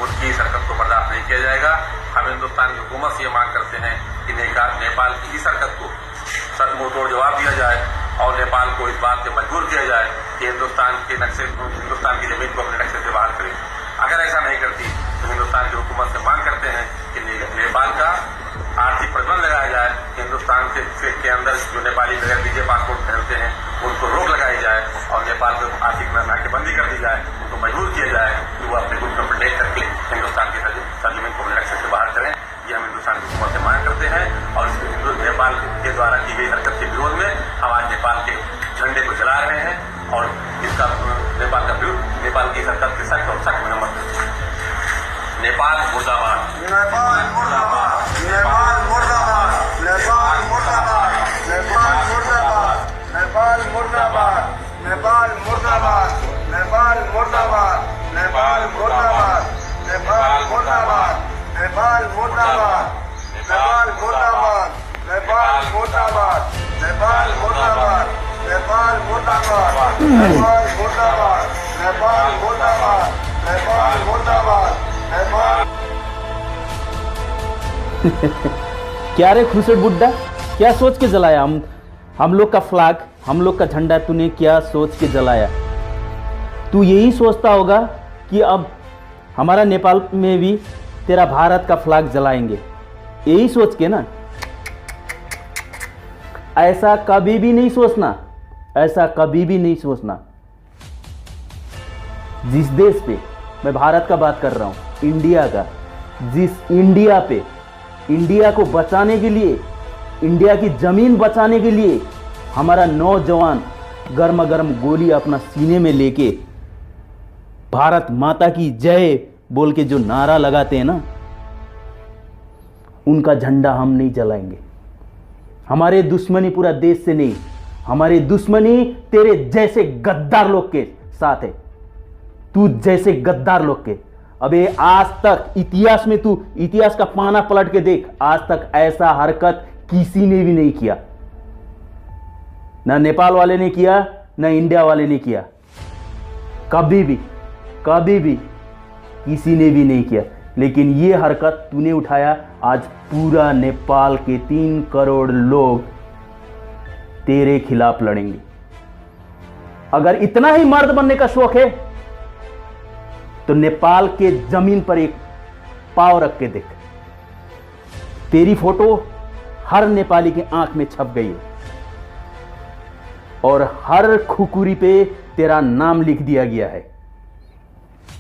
उनकी इस हरकत को बर्दाश्त नहीं किया जाएगा। हम हिंदुस्तान की हुकूमत से ये मांग करते हैं कि नेपाल की इस हरकत को सच मुंह तोड़ जवाब दिया जाए और नेपाल को इस बात से मजबूर किया जाए कि हिंदुस्तान की जमीन को अपने नक्शे से बाहर करे। अगर ऐसा नहीं करती तो हिंदुस्तान की हुकूमत से मांग करते हैं कि नेपाल का आर्थिक प्रतिबंध लगाया जाए, हिंदुस्तान के अंदर जो नेपाली बगैर वीजे पासपोर्ट पहनते हैं उनको रोक लगाई जाए और नेपाल को आर्थिक नाकेबंदी कर दी जाए, उनको मजबूर किया जाए कि वो अपने खुद को प्रोटेक्ट करके हिंदुस्तान की सरजमीन को अपने नक्शे से बाहर करें। ये हम हिंदुस्तान की हुकूमत से मांग करते हैं और नेपाल के द्वारा की गई हरकत के विरोध में हम आज नेपाल के झंडे को जला रहे हैं और इसका नेपाल की हरकत के सख्त और सख्त मरम्मत करते हैं। नेपाल मुर्दाबाद, नेपाल मुर्दाबाद, नेपाल मुर्दाबाद, नेपाल मुर्दाबाद, नेपाल मुर्दाबाद, नेपाल मुर्दाबाद, नेपाल मुर्दाबाद, नेपाल मुर्दाबाद, नेपाल मुर्दाबाद, नेपाल मुर्दाबाद, नेपाल मुर्दाबाद, नेपाल मुर्दाबाद, नेपाल मुर्दाबाद, नेपाल मुर्दाबाद, नेपाल मुर्दाबाद, नेपाल मुर्दाबाद, नेपाल मुर्दाबाद, नेपाल मुर्दाबाद, नेपाल। क्या रे खुसड़ बुड्ढा, क्या सोच के जलाया हम लोग का फ्लैग, हम लोग का झंडा तूने क्या सोच के जलाया? तू यही सोचता होगा कि अब हमारा नेपाल में भी तेरा भारत का फ्लैग जलाएंगे, यही सोच के ना? ऐसा कभी भी नहीं सोचना, ऐसा कभी भी नहीं सोचना। जिस देश पे, मैं भारत का बात कर रहा हूं, इंडिया का, जिस इंडिया पे, इंडिया को बचाने के लिए, इंडिया की जमीन बचाने के लिए हमारा नौजवान गर्मा गर्म गोली अपना सीने में लेके भारत माता की जय बोल के जो नारा लगाते हैं ना, उनका झंडा हम नहीं जलाएंगे। हमारे दुश्मनी पूरा देश से नहीं, हमारी दुश्मनी तेरे जैसे गद्दार लोग के साथ है, तू जैसे गद्दार लोग के। अबे आज तक इतिहास में, तू इतिहास का पाना पलट के देख, आज तक ऐसा हरकत किसी ने भी नहीं किया, ना नेपाल वाले ने किया, ना इंडिया वाले ने किया, कभी भी किसी ने भी नहीं किया। लेकिन ये हरकत तूने उठाया, आज पूरा नेपाल के 3 करोड़ लोग तेरे खिलाफ लड़ेंगे। अगर इतना ही मर्द बनने का शौक है तो नेपाल के जमीन पर एक पांव रख के देख, तेरी फोटो हर नेपाली के आंख में छप गई है और हर खुकुरी पे तेरा नाम लिख दिया गया है।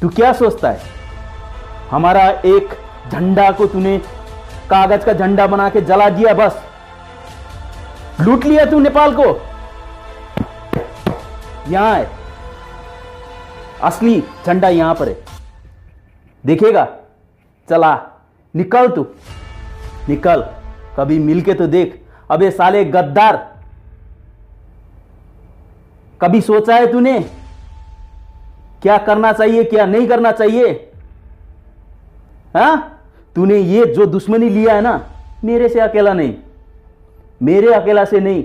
तू क्या सोचता है, हमारा एक झंडा को तूने कागज का झंडा बना के जला दिया, बस लूट लिया तू नेपाल को? यहां है असली झंडा, यहां पर है, देखेगा? चला निकल, तू निकल, कभी मिलके तो देख। अबे साले गद्दार, कभी सोचा है तूने क्या करना चाहिए, क्या नहीं करना चाहिए? हाँ, तूने ये जो दुश्मनी लिया है ना, मेरे से अकेला नहीं, मेरे अकेला से नहीं,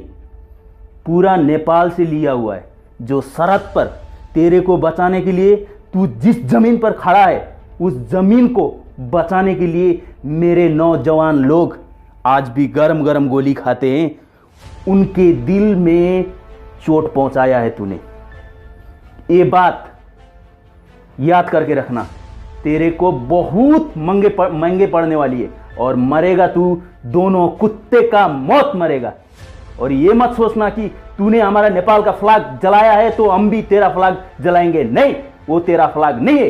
पूरा नेपाल से लिया हुआ है। जो सरहद पर तेरे को बचाने के लिए तू जिस जमीन पर खड़ा है, उस जमीन को बचाने के लिए मेरे नौजवान लोग आज भी गरम गरम गोली खाते हैं, उनके दिल में चोट पहुंचाया है तूने। ये बात याद करके रखना, तेरे को बहुत महंगे पड़ने वाली है और मरेगा तू दोनों कुत्ते का मौत मरेगा। और ये मत सोचना कि तूने हमारा नेपाल का फ्लैग जलाया है तो हम भी तेरा फ्लैग जलाएंगे, नहीं, वो तेरा फ्लैग नहीं है।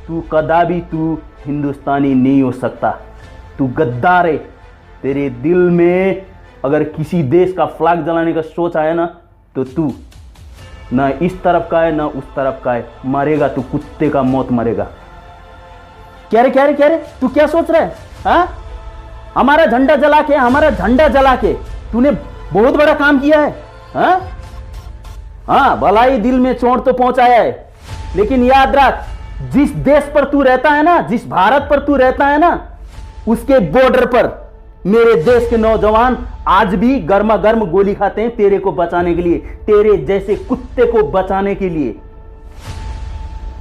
तू कदापि तू हिंदुस्तानी नहीं हो सकता, तू गद्दार है। तेरे दिल में अगर किसी देश का फ्लैग जलाने का सोच आया ना, तो तू ना इस तरफ का है ना उस तरफ का है, मरेगा तू, कुत्ते का मौत मरेगा। क्या रे तू क्या सोच रहा है? हाँ, हमारा झंडा जला के तूने बहुत बड़ा काम किया है। हाँ, भलाई दिल में चोट तो पहुंचाया है, लेकिन याद रख, जिस देश पर तू रहता है ना, जिस भारत पर तू रहता है ना, उसके बॉर्डर पर मेरे देश के नौजवान आज भी गर्मा गर्म गोली खाते हैं तेरे को बचाने के लिए, तेरे जैसे कुत्ते को बचाने के लिए।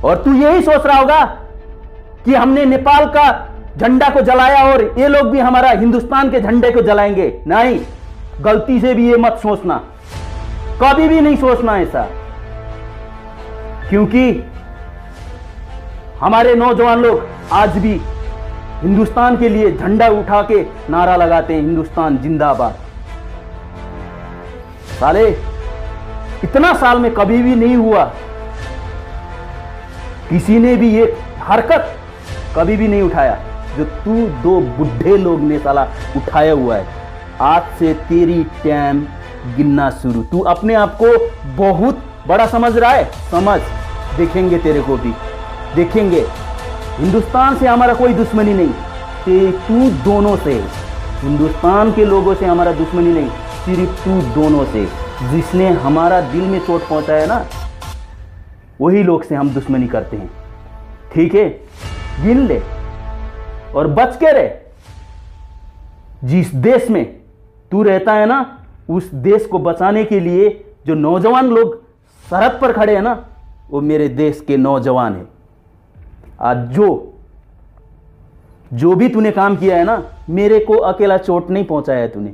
और तू यही सोच रहा होगा कि हमने नेपाल का झंडा को जलाया और ये लोग भी हमारा हिंदुस्तान के झंडे को जलाएंगे। नहीं, गलती से भी ये मत सोचना, कभी भी नहीं सोचना ऐसा, क्योंकि हमारे नौजवान लोग आज भी हिंदुस्तान के लिए झंडा उठा के नारा लगाते हैं, हिंदुस्तान जिंदाबाद। साले इतना साल में कभी भी नहीं हुआ, किसी ने भी ये हरकत कभी भी नहीं उठाया जो तू दो बुढ़े लोग ने साला उठाया हुआ है। आज से तेरी टाइम गिनना शुरू। तू अपने आप को बहुत बड़ा समझ रहा है, समझ, देखेंगे तेरे को भी, देखेंगे। हिंदुस्तान से हमारा कोई दुश्मनी नहीं, तू दोनों से, हिंदुस्तान के लोगों से हमारा दुश्मनी नहीं, सिर्फ तू दोनों से। जिसने हमारा दिल में चोट पहुंचाया ना, वही लोग से हम दुश्मनी करते हैं। ठीक है, गिन ले और बच के रहे। जिस देश में तू रहता है ना, उस देश को बचाने के लिए जो नौजवान लोग सरहद पर खड़े हैं ना, वो मेरे देश के नौजवान हैं। आज जो भी तूने काम किया है ना, मेरे को अकेला चोट नहीं पहुंचाया है तूने,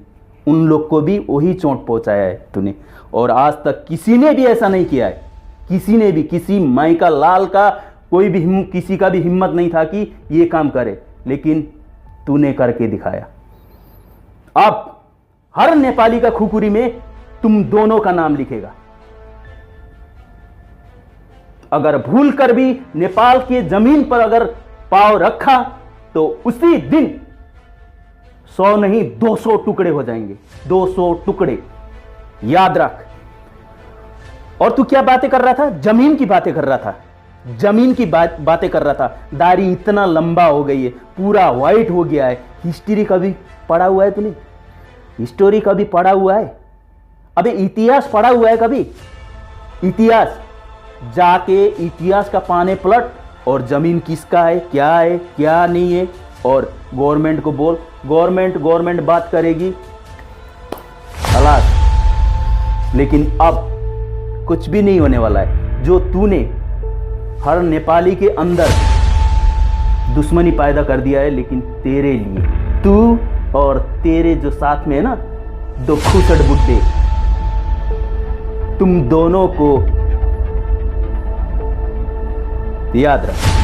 उन लोग को भी वही चोट पहुंचाया है तूने। और आज तक किसी ने भी ऐसा नहीं किया है, किसी ने भी, किसी माई का लाल का कोई भी किसी का भी हिम्मत नहीं था कि ये काम करे, लेकिन तूने करके दिखाया। अब हर नेपाली का खुकुरी में तुम दोनों का नाम लिखेगा। अगर भूल कर भी नेपाल के जमीन पर अगर पांव रखा तो उसी दिन 100 नहीं 200 टुकड़े हो जाएंगे, 200 टुकड़े, याद रख। और तू क्या बातें कर रहा था? जमीन की बातें कर रहा था, जमीन की बातें कर रहा था। दाढ़ी इतना लंबा हो गई है, पूरा वाइट हो गया है। हिस्ट्री कभी पढ़ा हुआ है तूने? हिस्टोरी कभी पढ़ा हुआ है? अबे इतिहास पढ़ा हुआ है कभी? इतिहास जाके इतिहास का पाने पलट, और जमीन किसका है, क्या नहीं है, और गवर्नमेंट को बोल, गवर्नमेंट बात करेगी खलास। लेकिन अब कुछ भी नहीं होने वाला है। जो तूने हर नेपाली के अंदर दुश्मनी पैदा कर दिया है, लेकिन तेरे लिए, तू और तेरे जो साथ में है ना, दो खुसड़ बुड्ढे, तुम दोनों को याद रख।